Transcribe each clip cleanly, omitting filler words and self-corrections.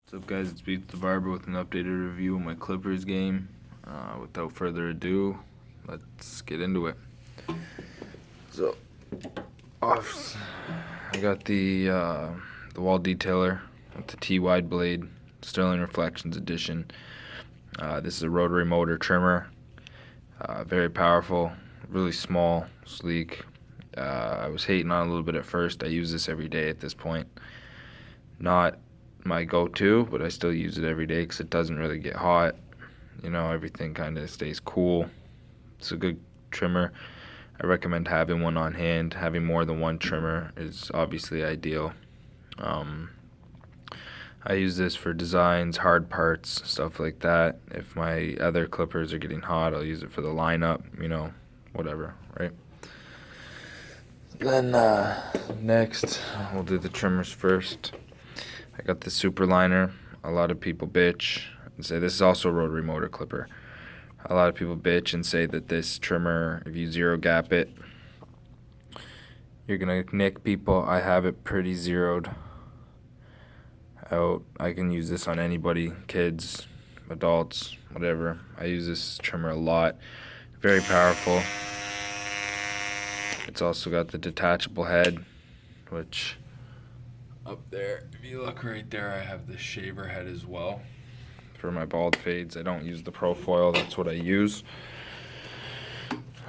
What's up, guys? It's Beats the Barber with an updated review of my Clippers game. Without further ado, let's get into it. So, I got the wall detailer with the T-wide blade, Sterling Reflections edition. This is a rotary motor trimmer, very powerful, really small, sleek. I was hating on it a little bit at first. I use this every day at this point. Not my go-to, but I still use it every day because it doesn't really get hot. You know, everything kind of stays cool. It's a good trimmer. I recommend having one on hand. Having more than one trimmer is obviously ideal. I use this for designs, hard parts, stuff like that. If my other clippers are getting hot, I'll use it for the lineup, you know, whatever, right? Then next, we'll do the trimmers first. I got the Superliner. A lot of people bitch and say this is also a rotary motor clipper. A lot of people bitch and say that this trimmer, if you zero gap it, you're gonna nick people. I have it pretty zeroed out. I can use this on anybody, kids, adults, whatever. I use this trimmer a lot. Very powerful. It's also got the detachable head, which up there, if you look right there, I have the shaver head as well for my bald fades. I don't use the Profoil, that's what I use.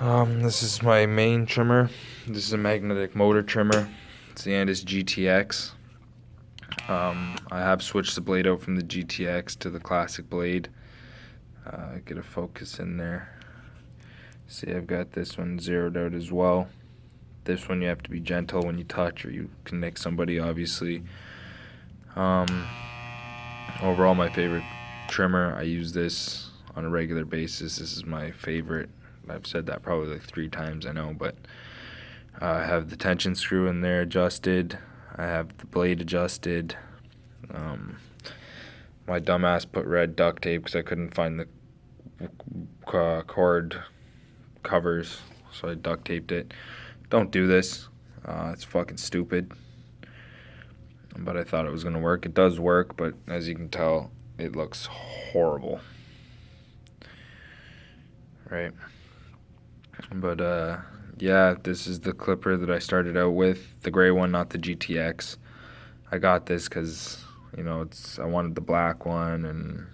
This is my main trimmer. This is a magnetic motor trimmer. It's the Andis GTX. I have switched the blade out from the GTX to the classic blade. Get a focus in there. See, I've got this one zeroed out as well. This one you have to be gentle when you touch, or you can nick somebody, obviously. Overall, my favorite trimmer. I use this on a regular basis. This is my favorite. I've said that probably like 3 times, I know, but I have the tension screw in there adjusted. I have the blade adjusted. My dumbass put red duct tape because I couldn't find the cord covers, so I duct taped it. Don't do this. It's fucking stupid. But I thought it was going to work. It does work, but as you can tell, it looks horrible. Right? But, yeah, this is the clipper that I started out with. The gray one, not the GTX. I got this because, you know, I wanted the black one and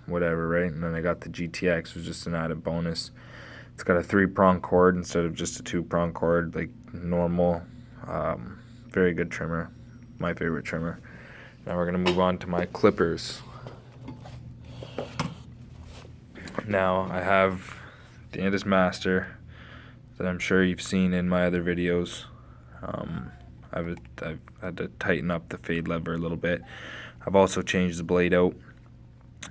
whatever, right? And then I got the GTX. It was just an added bonus. It's got a 3-prong cord instead of just a 2-prong cord, like normal. Very good trimmer. My favorite trimmer. Now we're going to move on to my clippers. Now I have the Andis Master that I'm sure you've seen in my other videos. I've had to tighten up the fade lever a little bit. I've also changed the blade out.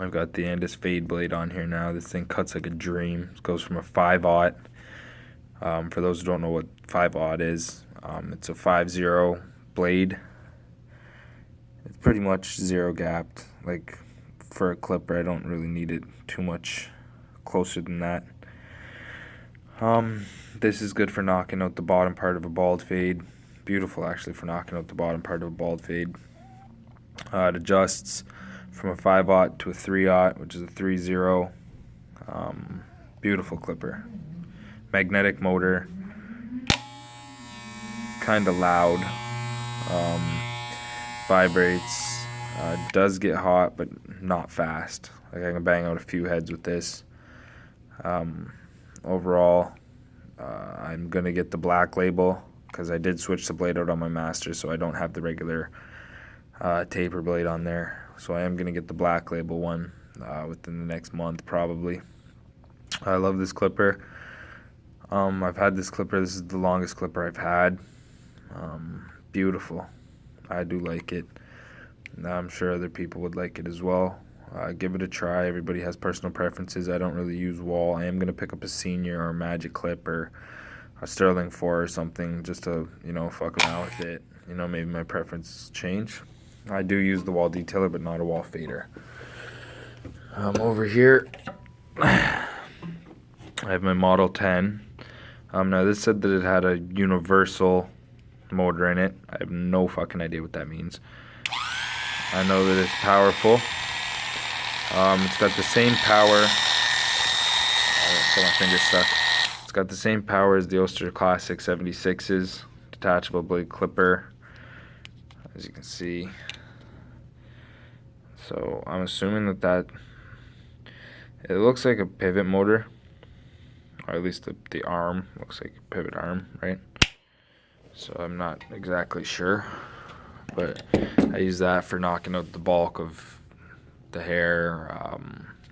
I've got the Andis fade blade on here now. This thing cuts like a dream. It goes from a 5/0. For those who don't know what 5/0 is, it's a 5/0 blade. It's pretty much zero gapped. Like for a clipper, I don't really need it too much closer than that. This is good for knocking out the bottom part of a bald fade. Beautiful, actually, for knocking out the bottom part of a bald fade. It adjusts from a 5/0 to a 3/0, which is a 3/0. Beautiful clipper. Magnetic motor. Kind of loud. Vibrates. Does get hot, but not fast. Like I can bang out a few heads with this. Overall, I'm going to get the black label because I did switch the blade out on my Master, so I don't have the regular taper blade on there. So I am going to get the black label one within the next month probably. I love this clipper. I've had this clipper. This is the longest clipper I've had. Beautiful. I do like it. I'm sure other people would like it as well. Give it a try. Everybody has personal preferences. I don't really use wahl. I am going to pick up a Senior or a Magic Clip or a Sterling 4 or something just to, you know, fuck around with it. You know, maybe my preferences change. I do use the wall detailer, but not a wall fader. Over here, I have my Model 10. Now, this said that it had a universal motor in it. I have no fucking idea what that means. I know that it's powerful. It's got the same power. Oh, my finger's stuck. It's got the same power as the Oster Classic 76's detachable blade clipper, as you can see. So I'm assuming that it looks like a pivot motor, or at least the arm looks like a pivot arm, right? So I'm not exactly sure, but I use that for knocking out the bulk of the hair,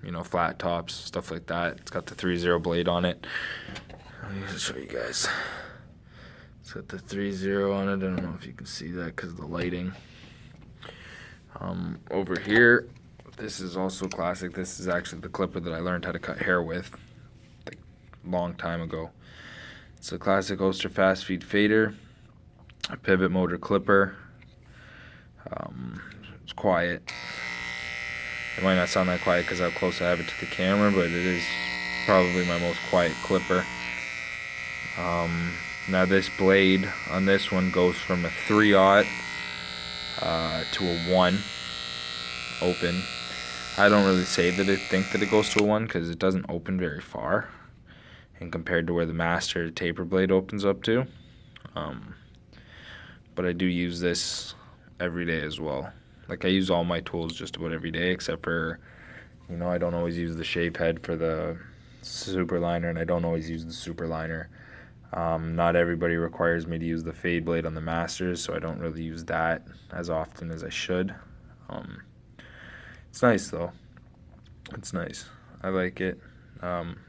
you know, flat tops, stuff like that. It's got the 3-0 blade on it. Let me just show you guys. It's got the 3-0 on it. I don't know if you can see that because of the lighting. Over here, this is also classic. This is actually the clipper that I learned how to cut hair with like a long time ago. It's a classic Oster fast feed fader, a pivot motor clipper. It's quiet. It might not sound that quiet because how close I have it to the camera, but it is probably my most quiet clipper. Now this blade on this one goes from a 3/0 to a 1 open. I don't really think that it goes to a 1 because it doesn't open very far, and compared to where the master taper blade opens up to. But I do use this every day as well. Like I use all my tools just about every day, except for, you know, I don't always use the shave head for the Superliner, and I don't always use the Superliner. Not everybody requires me to use the fade blade on the masters, so I don't really use that as often as I should. It's nice though. It's nice. I like it.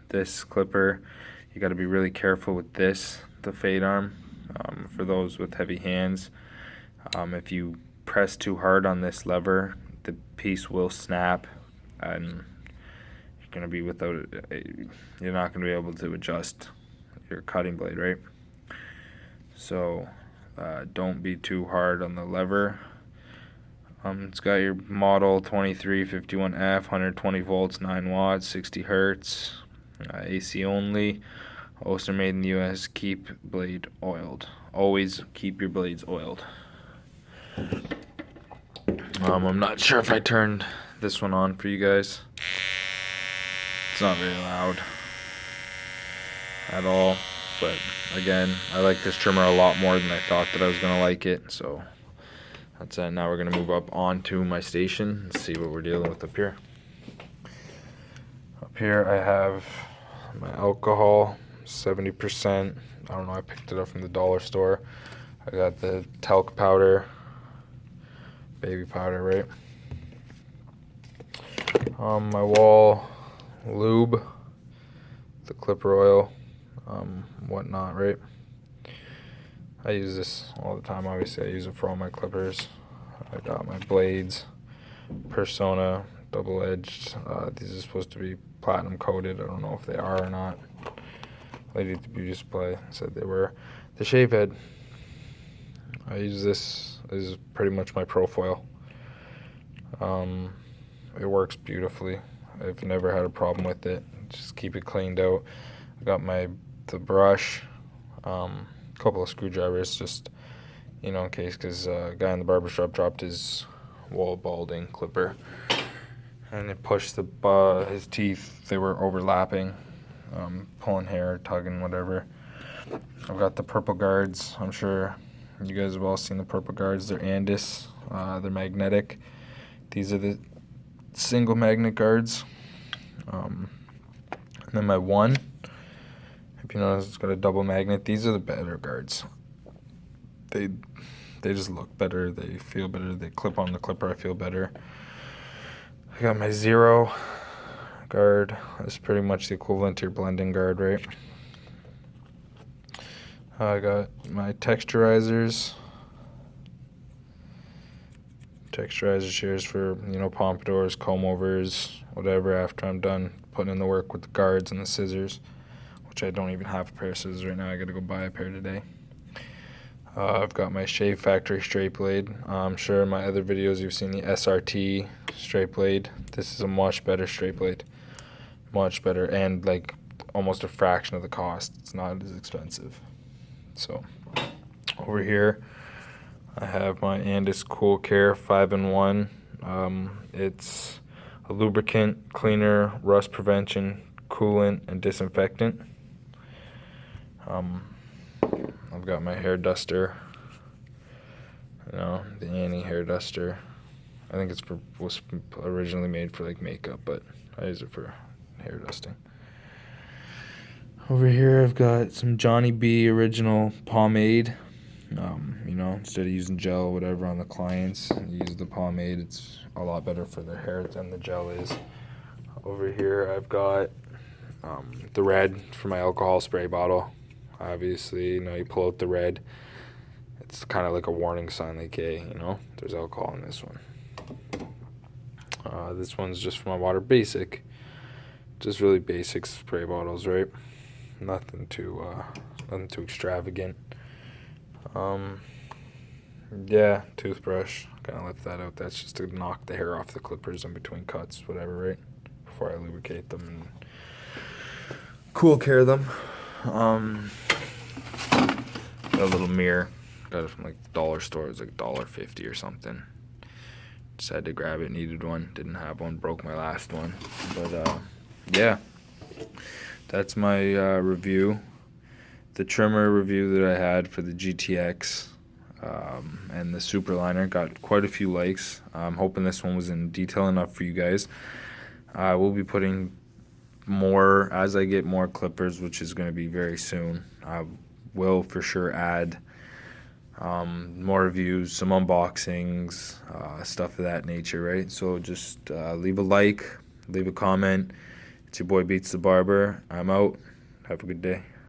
This clipper, you got to be really careful with this, the fade arm. For those with heavy hands, if you press too hard on this lever, the piece will snap, and you're gonna be without it. You're not gonna be able to adjust your cutting blade, right? So don't be too hard on the lever. It's got your model 2351F, 120 volts, 9 watts, 60 hertz, AC only. Oster made in the US. Keep blade oiled. Always keep your blades oiled. I'm not sure if I turned this one on for you guys. It's not very loud at all, but again, I like this trimmer a lot more than I thought that I was gonna like it. So that's it. Now we're gonna move up onto my station and see what we're dealing with up here. Up here I have my alcohol, 70%. I don't know, I picked it up from the dollar store. I got the talc powder, baby powder, right? My wahl lube, the clipper oil, whatnot, right? I use this all the time. Obviously I use it for all my clippers. I got my blades, Persona double-edged. These are supposed to be platinum coated. I don't know if they are or not. Lady at the beauty supply said they were. The shave head, I use this. This is pretty much my profile. It works beautifully. I've never had a problem with it. Just keep it cleaned out. I got the brush, a couple of screwdrivers, just, you know, in case, because a guy in the barbershop dropped his wahl balding clipper, and it pushed his teeth. They were overlapping, pulling hair, tugging, whatever. I've got the purple guards. I'm sure you guys have all seen the purple guards. They're Andis. They're magnetic. These are the single magnet guards. And then my one, if you notice, it's got a double magnet. These are the better guards. They just look better. They feel better. They clip on the clipper. I feel better. I got my 0 guard. That's pretty much the equivalent to your blending guard, right? I got my texturizers. Texturizer shears for, you know, pompadours, comb overs, whatever, after I'm done putting in the work with the guards and the scissors, which I don't even have a pair of scissors right now. I gotta go buy a pair today. I've got my Shave Factory straight blade. I'm sure in my other videos you've seen the SRT straight blade. This is a much better straight blade. Much better, and like almost a fraction of the cost. It's not as expensive. So over here I have my Andis Cool Care 5-in-1. It's a lubricant, cleaner, rust prevention, coolant, and disinfectant. I've got my hair duster, the Annie hair duster. I think was originally made for like makeup, but I use it for hair dusting. Over here I've got some Johnny B original pomade. Instead of using gel or whatever on the clients, use the pomade. It's a lot better for their hair than the gel is. Over here I've got the red for my alcohol spray bottle. Obviously, you pull out the red. It's kind of like a warning sign, like, hey, there's alcohol in this one. This one's just for my water basic. Just really basic spray bottles, right? Nothing too extravagant. Yeah, toothbrush. Kind of left that out. That's just to knock the hair off the clippers in between cuts, whatever, right? Before I lubricate them and cool care them. Got a little mirror. Got it from like the dollar store. It was like $1.50 or something. Just had to grab it. Needed one. Didn't have one. Broke my last one. But yeah, that's my review. The trimmer review that I had for the GTX and the Superliner got quite a few likes. I'm hoping this one was in detail enough for you guys. I will be putting more as I get more clippers, which is going to be very soon. I will for sure add more reviews, some unboxings, stuff of that nature, right? So just leave a like, leave a comment. It's your boy Beats the Barber. I'm out. Have a good day.